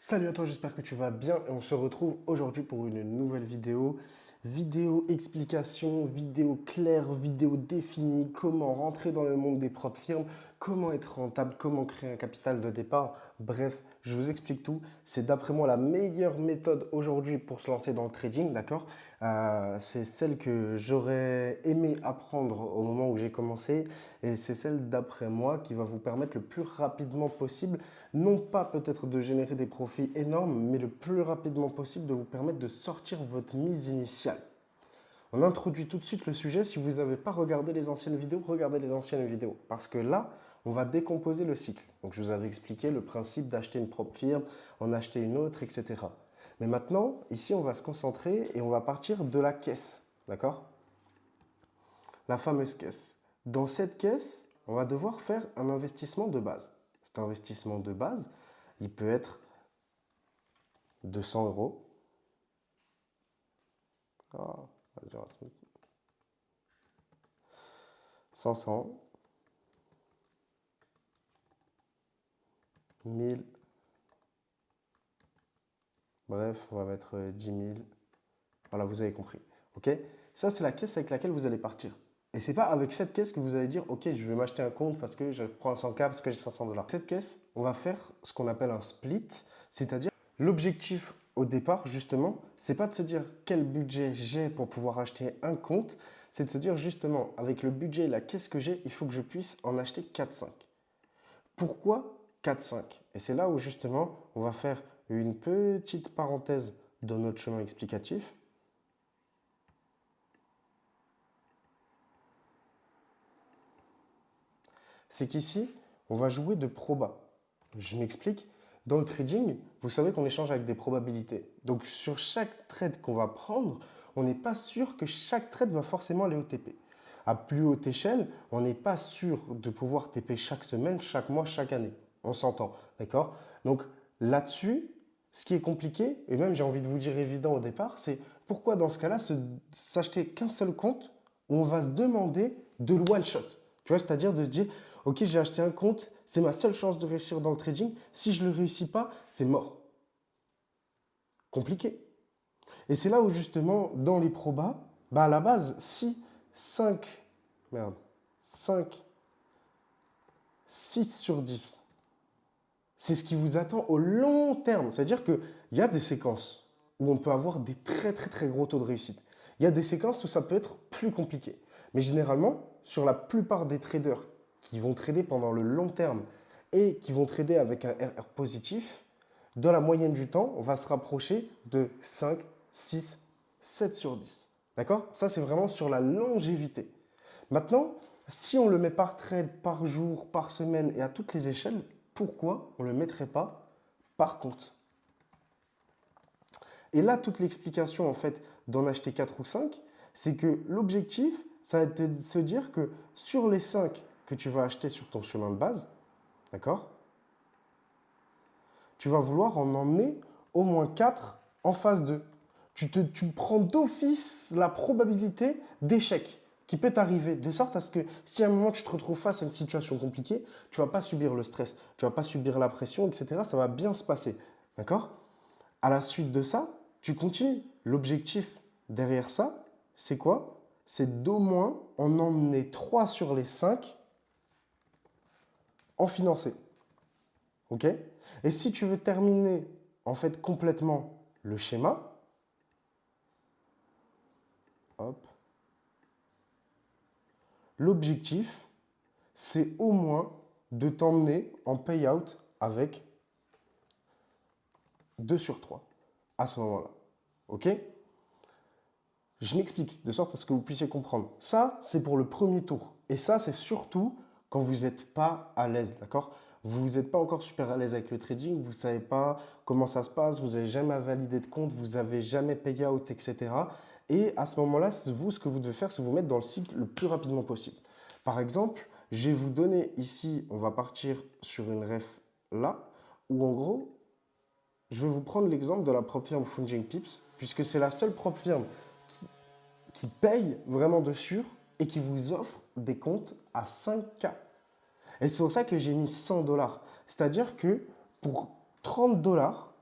Salut à toi, j'espère que tu vas bien et on se retrouve aujourd'hui pour une nouvelle vidéo. Vidéo explication, vidéo claire, vidéo définie, comment rentrer dans le monde des propres firmes, comment être rentable, comment créer un capital de départ. Bref, je vous explique tout. C'est d'après moi la meilleure méthode aujourd'hui pour se lancer dans le trading, d'accord? C'est celle que j'aurais aimé apprendre au moment où j'ai commencé et c'est celle d'après moi qui va vous permettre le plus rapidement possible non pas peut-être de générer des profits énormes, mais le plus rapidement possible de vous permettre de sortir votre mise initiale. On introduit tout de suite le sujet. Si vous n'avez pas regardé les anciennes vidéos, regardez les anciennes vidéos. Parce que là, on va décomposer le cycle. Donc, je vous avais expliqué le principe d'acheter une propre firme, en acheter une autre, etc. Mais maintenant, ici, on va se concentrer et on va partir de la caisse. D'accord? La fameuse caisse. Dans cette caisse, on va devoir faire un investissement de base. Cet investissement de base, il peut être 200 euros. Ah, 500, 1000. Bref, on va mettre 10 000. Voilà, vous avez compris. OK? Ça, c'est la caisse avec laquelle vous allez partir. Et c'est pas avec cette caisse que vous allez dire, OK, je vais m'acheter un compte parce que je prends un 100K parce que j'ai 500 dollars. Cette caisse, on va faire ce qu'on appelle un split, c'est-à-dire l'objectif au départ, justement, c'est pas de se dire quel budget j'ai pour pouvoir acheter un compte, c'est de se dire justement, avec le budget et la caisse que j'ai, il faut que je puisse en acheter 4-5. Pourquoi 4-5? Et c'est là où justement, on va faire une petite parenthèse dans notre chemin explicatif. C'est qu'ici, on va jouer de proba. Je m'explique. Dans le trading, vous savez qu'on échange avec des probabilités. Donc sur chaque trade qu'on va prendre, on n'est pas sûr que chaque trade va forcément aller au TP. À plus haute échelle, on n'est pas sûr de pouvoir TP chaque semaine, chaque mois, chaque année. On s'entend, d'accord? Donc là-dessus, ce qui est compliqué, et même j'ai envie de vous dire évident au départ, c'est pourquoi dans ce cas-là, s'acheter qu'un seul compte où on va se demander de one shot. Tu vois, c'est-à-dire de se dire, ok, j'ai acheté un compte, c'est ma seule chance de réussir dans le trading. Si je ne le réussis pas, c'est mort. Compliqué. Et c'est là où justement, dans les probas, bah à la base, si 5, merde, 5, 6 sur 10, c'est ce qui vous attend au long terme. C'est-à-dire qu'il y a des séquences où on peut avoir des très très très gros taux de réussite. Il y a des séquences où ça peut être plus compliqué. Mais généralement, sur la plupart des traders qui vont trader pendant le long terme et qui vont trader avec un RR positif, dans la moyenne du temps, on va se rapprocher de 5, 6, 7 sur 10. D'accord? Ça, c'est vraiment sur la longévité. Maintenant, si on le met par trade, par jour, par semaine et à toutes les échelles, pourquoi on ne le mettrait pas par compte? Et là, toute l'explication en fait d'en acheter 4 ou 5, c'est que l'objectif, ça va être de se dire que sur les 5 que tu vas acheter sur ton chemin de base, d'accord, tu vas vouloir en emmener au moins 4 en phase 2. Tu prends d'office la probabilité d'échec qui peut t'arriver, de sorte à ce que si à un moment tu te retrouves face à une situation compliquée, tu ne vas pas subir le stress, tu ne vas pas subir la pression, etc. Ça va bien se passer. D'accord? À la suite de ça, tu continues. L'objectif derrière ça, c'est quoi? C'est d'au moins en emmener 3 sur les 5 en financé. OK? Et si tu veux terminer en fait complètement le schéma, hop, l'objectif, c'est au moins de t'emmener en payout avec 2 sur 3 à ce moment-là. OK? Je m'explique, de sorte à ce que vous puissiez comprendre. Ça, c'est pour le premier tour. Et ça, c'est surtout quand vous n'êtes pas à l'aise, d'accord? Vous n'êtes pas encore super à l'aise avec le trading, vous ne savez pas comment ça se passe, vous n'avez jamais validé de compte, vous n'avez jamais payé out, etc. Et à ce moment-là, vous, ce que vous devez faire, c'est vous mettre dans le cycle le plus rapidement possible. Par exemple, je vais vous donner ici, on va partir sur une ref là, où en gros, je vais vous prendre l'exemple de la propre firme Funjing Pips, puisque c'est la seule propre firme qui paye vraiment de sûr et qui vous offre des comptes à 5K. Et c'est pour ça que j'ai mis 100 dollars. C'est-à-dire que pour 30 dollars,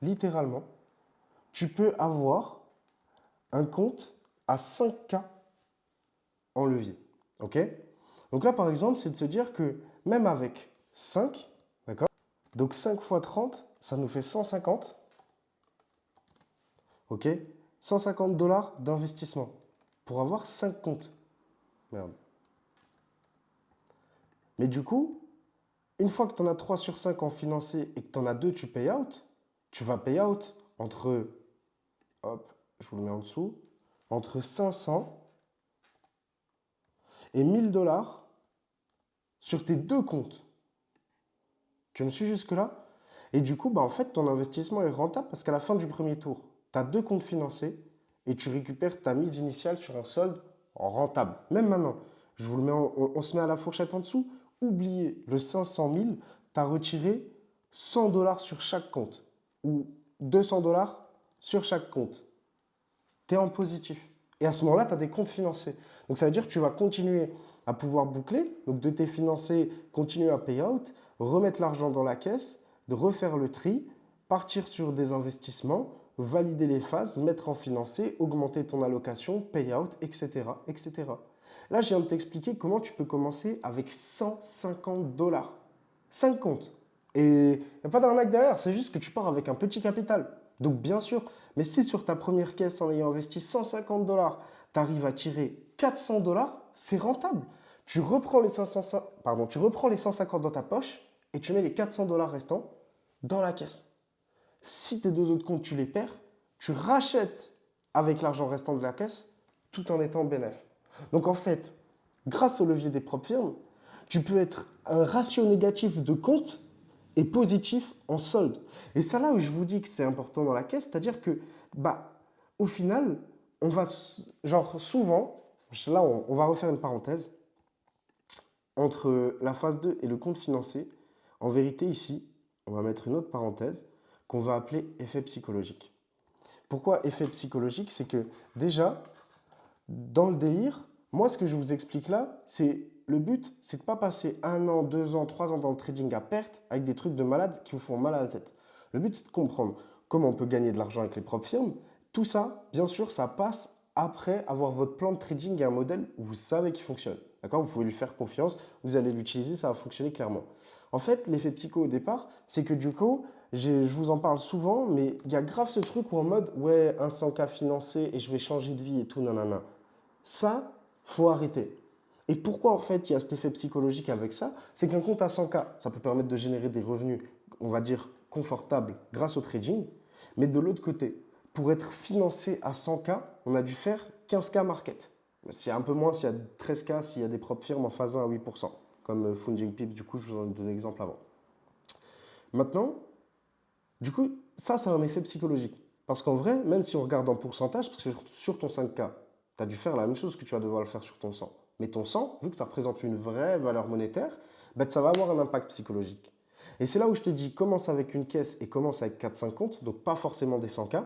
littéralement, tu peux avoir un compte à 5K en levier. OK? Donc là, par exemple, c'est de se dire que même avec 5, d'accord? Donc 5 fois 30, ça nous fait 150. OK? 150 dollars d'investissement pour avoir 5 comptes. Merde. Mais du coup, une fois que tu en as 3 sur 5 en financé et que tu en as 2, tu pay out, tu vas pay out entre, hop, je vous le mets en dessous, entre 500 et 1000 dollars sur tes 2 comptes. Tu me suis jusque-là? Et du coup, bah, en fait, ton investissement est rentable parce qu'à la fin du premier tour, tu as 2 comptes financés et tu récupères ta mise initiale sur un solde rentable. Même maintenant, je vous le mets on se met à la fourchette en dessous. Oubliez le 500 000, tu as retiré 100 dollars sur chaque compte ou 200 dollars sur chaque compte. Tu es en positif. Et à ce moment-là, tu as des comptes financés. Donc ça veut dire que tu vas continuer à pouvoir boucler, donc de tes financés, continuer à pay out, remettre l'argent dans la caisse, de refaire le tri, partir sur des investissements, valider les phases, mettre en financé, augmenter ton allocation, pay out, etc., etc. Là, je viens de t'expliquer comment tu peux commencer avec 150 dollars. 5 comptes. Et il n'y a pas d'arnaque derrière, c'est juste que tu pars avec un petit capital. Donc bien sûr, mais si sur ta première caisse, en ayant investi 150 dollars, tu arrives à tirer 400 dollars, c'est rentable. Tu reprends les 150 dans ta poche et tu mets les 400 dollars restants dans la caisse. Si tes 2 autres comptes, tu les perds, tu rachètes avec l'argent restant de la caisse tout en étant bénéfice. Donc en fait, grâce au levier des propres firmes, tu peux être un ratio négatif de compte et positif en solde. Et c'est là où je vous dis que c'est important dans la caisse, c'est-à-dire que, bah, au final, on va, genre souvent, là on va refaire une parenthèse, entre la phase 2 et le compte financier, en vérité ici, on va mettre une autre parenthèse qu'on va appeler effet psychologique. Pourquoi effet psychologique? C'est que déjà, dans le délire, moi ce que je vous explique là, c'est le but, c'est de ne pas passer 1 an, 2 ans, 3 ans dans le trading à perte avec des trucs de malade qui vous font mal à la tête. Le but, c'est de comprendre comment on peut gagner de l'argent avec les propres firmes. Tout ça, bien sûr, ça passe après avoir votre plan de trading et un modèle où vous savez qu'il fonctionne. D'accord? Vous pouvez lui faire confiance, vous allez l'utiliser, ça va fonctionner clairement. En fait, l'effet psycho au départ, c'est que du coup, je vous en parle souvent, mais il y a grave ce truc où en mode, ouais, un 100K financé et je vais changer de vie et tout, nanana. Ça, faut arrêter. Et pourquoi en fait il y a cet effet psychologique avec ça? C'est qu'un compte à 100K, ça peut permettre de générer des revenus, on va dire, confortables grâce au trading. Mais de l'autre côté, pour être financé à 100K, on a dû faire 15K market. C'est un peu moins s'il y a 13K, s'il y a des propres firmes en phase 1 à 8%, comme Funding Pips, du coup, je vous en ai donné l'exemple avant. Maintenant, du coup, ça, c'est un effet psychologique. Parce qu'en vrai, même si on regarde en pourcentage, parce que sur ton 5K, tu as dû faire la même chose que tu vas devoir le faire sur ton 100. Mais ton 100, vu que ça représente une vraie valeur monétaire, ben, ça va avoir un impact psychologique. Et c'est là où je te dis, commence avec une caisse et commence avec 4-5 comptes, donc pas forcément des 100K,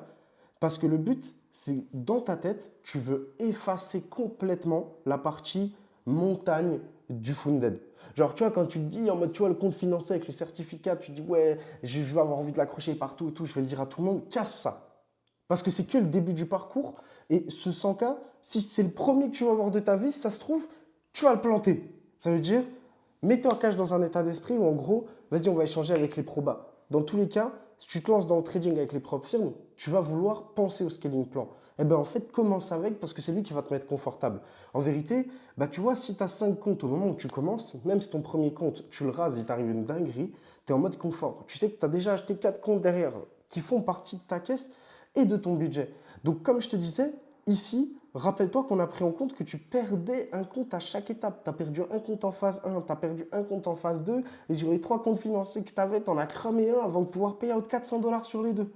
parce que le but, c'est dans ta tête, tu veux effacer complètement la partie montagne du funded. Genre, tu vois, quand tu te dis, en mode, tu vois, le compte financier avec le certificat, tu te dis, ouais, je vais avoir envie de l'accrocher partout et tout, je vais le dire à tout le monde, casse ça. Parce que c'est que le début du parcours. Et ce 100K, si c'est le premier que tu vas avoir de ta vie, si ça se trouve, tu vas le planter. Ça veut dire, mets-toi en cash dans un état d'esprit où en gros, vas-y, on va échanger avec les probas. Dans tous les cas, si tu te lances dans le trading avec les propres firmes, tu vas vouloir penser au scaling plan. Eh bien, en fait, commence avec parce que c'est lui qui va te mettre confortable. En vérité, bah, tu vois, si tu as 5 comptes au moment où tu commences, même si ton premier compte, tu le rases, il t'arrive une dinguerie, tu es en mode confort. Tu sais que tu as déjà acheté 4 comptes derrière qui font partie de ta caisse et de ton budget. Donc, comme je te disais, ici, rappelle-toi qu'on a pris en compte que tu perdais un compte à chaque étape. Tu as perdu un compte en phase 1, tu as perdu un compte en phase 2, et sur les 3 comptes financiers que tu avais, tu en as cramé un avant de pouvoir payer out 400 dollars sur les 2.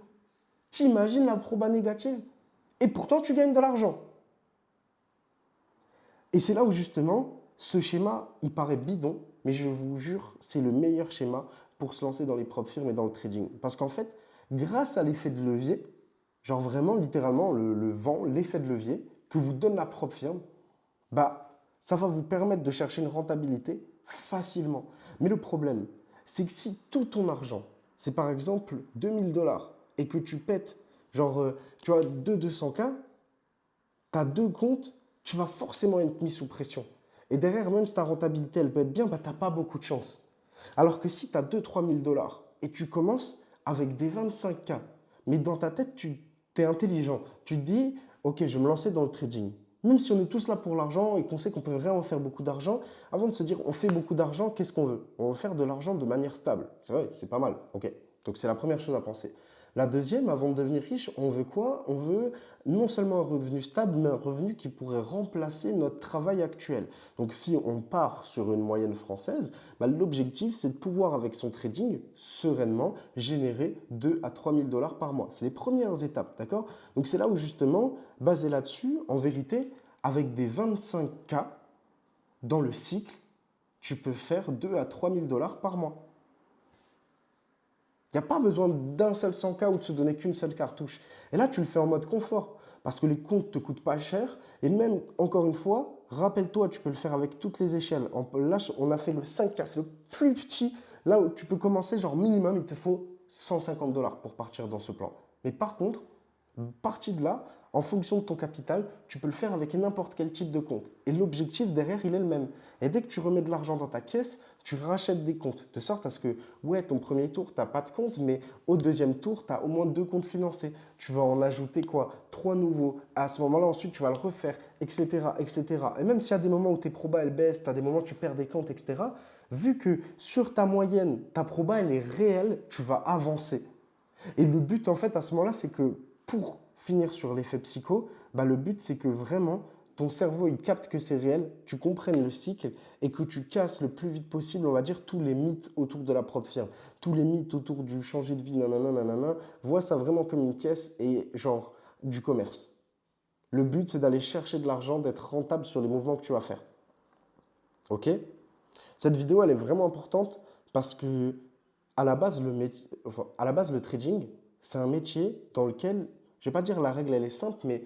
T'imagines la proba négative? Et pourtant, tu gagnes de l'argent. Et c'est là où justement, ce schéma, il paraît bidon, mais je vous jure, c'est le meilleur schéma pour se lancer dans les propres firmes et dans le trading. Parce qu'en fait, grâce à l'effet de levier, genre vraiment littéralement le vent, l'effet de levier que vous donne la propre firme, bah, ça va vous permettre de chercher une rentabilité facilement. Mais le problème, c'est que si tout ton argent, c'est par exemple 2000 dollars, et que tu pètes, genre, tu vois, 200K, tu as deux comptes, tu vas forcément être mis sous pression. Et derrière, même si ta rentabilité, elle peut être bien, bah, tu n'as pas beaucoup de chance. Alors que si tu as 2-3 000 dollars et tu commences avec des 25K, mais dans ta tête, tu es intelligent. Tu te dis, ok, je vais me lancer dans le trading. Même si on est tous là pour l'argent et qu'on sait qu'on peut vraiment faire beaucoup d'argent, avant de se dire on fait beaucoup d'argent, qu'est-ce qu'on veut? On veut faire de l'argent de manière stable. C'est vrai, c'est pas mal. Ok. Donc c'est la première chose à penser. La deuxième, avant de devenir riche, on veut quoi? On veut non seulement un revenu stable, mais un revenu qui pourrait remplacer notre travail actuel. Donc si on part sur une moyenne française, bah, l'objectif c'est de pouvoir avec son trading sereinement générer 2 à 3 000 dollars par mois. C'est les premières étapes, d'accord? Donc c'est là où justement, basé là-dessus, en vérité, avec des 25K dans le cycle, tu peux faire 2 à 3 000 dollars par mois. Il n'y a pas besoin d'un seul 100K ou de se donner qu'une seule cartouche. Et là, tu le fais en mode confort parce que les comptes ne te coûtent pas cher. Et même, encore une fois, rappelle-toi, tu peux le faire avec toutes les échelles. Là, on a fait le 5K, c'est le plus petit. Là où tu peux commencer, genre minimum, il te faut 150 dollars pour partir dans ce plan. Mais par contre, partie de là, en fonction de ton capital, tu peux le faire avec n'importe quel type de compte. Et l'objectif derrière, il est le même. Et dès que tu remets de l'argent dans ta caisse, tu rachètes des comptes. De sorte à ce que, ouais, ton premier tour, tu n'as pas de compte, mais au deuxième tour, tu as au moins 2 comptes financés. Tu vas en ajouter quoi? 3 nouveaux. À ce moment-là, ensuite, tu vas le refaire, etc. etc. Et même s'il y a des moments où tes probas, elles baissent, tu as des moments où tu perds des comptes, etc. Vu que sur ta moyenne, ta proba, elle est réelle, tu vas avancer. Et le but, en fait, à ce moment-là, c'est que pour finir sur l'effet psycho, bah, le but, c'est que vraiment, ton cerveau, il capte que c'est réel, tu comprennes le cycle et que tu casses le plus vite possible, on va dire, tous les mythes autour de la propre firme. Tous les mythes autour du changer de vie, nanana, nanana. Vois ça vraiment comme une caisse et genre du commerce. Le but, c'est d'aller chercher de l'argent, d'être rentable sur les mouvements que tu vas faire. Ok? Cette vidéo, elle est vraiment importante parce que à la base, le trading, c'est un métier dans lequel, je ne vais pas dire la règle, elle est simple, mais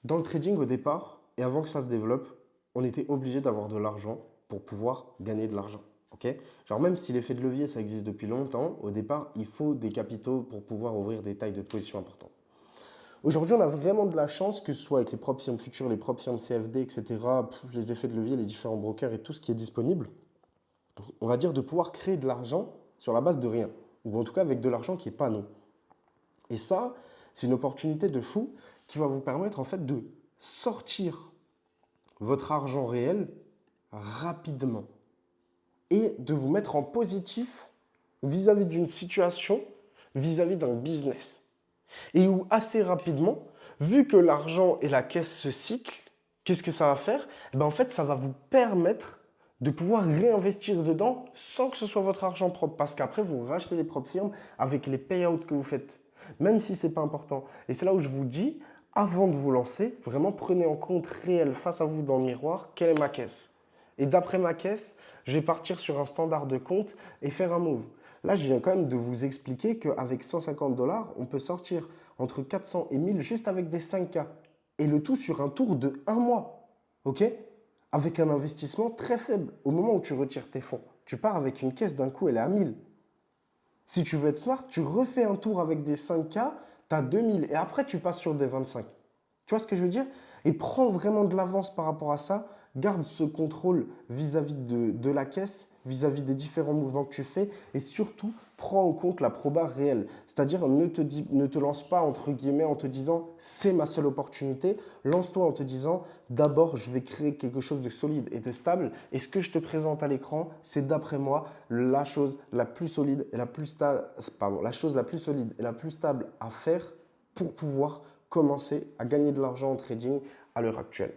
dans le trading au départ, et avant que ça se développe, on était obligé d'avoir de l'argent pour pouvoir gagner de l'argent. Ok? Genre même si l'effet de levier, ça existe depuis longtemps, au départ, il faut des capitaux pour pouvoir ouvrir des tailles de position importantes. Aujourd'hui, on a vraiment de la chance, que ce soit avec les propres firmes futures, les propres firmes CFD, etc., les effets de levier, les différents brokers et tout ce qui est disponible, on va dire de pouvoir créer de l'argent sur la base de rien, ou en tout cas avec de l'argent qui n'est pas non. Et ça, c'est une opportunité de fou qui va vous permettre en fait de sortir votre argent réel rapidement et de vous mettre en positif vis-à-vis d'une situation, vis-à-vis d'un business. Et où assez rapidement, vu que l'argent et la caisse se cyclent, qu'est-ce que ça va faire? Eh ben, en fait, ça va vous permettre de pouvoir réinvestir dedans sans que ce soit votre argent propre. Parce qu'après, vous rachetez des propres firmes avec les payouts que vous faites, même si ce n'est pas important. Et c'est là où je vous dis, avant de vous lancer, vraiment prenez en compte réel face à vous dans le miroir, quelle est ma caisse. Et d'après ma caisse, je vais partir sur un standard de compte et faire un move. Là, je viens quand même de vous expliquer qu'avec 150 dollars, on peut sortir entre 400 et 1000 juste avec des 5K. Et le tout sur un tour de 1 mois. OK? Avec un investissement très faible. Au moment où tu retires tes fonds, tu pars avec une caisse d'un coup, elle est à 1000. Si tu veux être smart, tu refais un tour avec des 5K, tu as 2000 et après tu passes sur des 25. Tu vois ce que je veux dire? Et prends vraiment de l'avance par rapport à ça. Garde ce contrôle vis-à-vis de la caisse, vis-à-vis des différents mouvements que tu fais et surtout, prends en compte la proba réelle. C'est-à-dire, ne te lance pas entre guillemets en te disant c'est ma seule opportunité. Lance-toi en te disant d'abord, je vais créer quelque chose de solide et de stable. Et ce que je te présente à l'écran, c'est d'après moi la chose la plus solide et la plus stable, la chose la plus solide et la plus stable à faire pour pouvoir commencer à gagner de l'argent en trading à l'heure actuelle.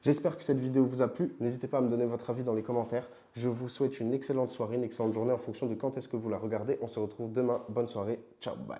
J'espère que cette vidéo vous a plu. N'hésitez pas à me donner votre avis dans les commentaires. Je vous souhaite une excellente soirée, une excellente journée en fonction de quand est-ce que vous la regardez. On se retrouve demain. Bonne soirée. Ciao, bye.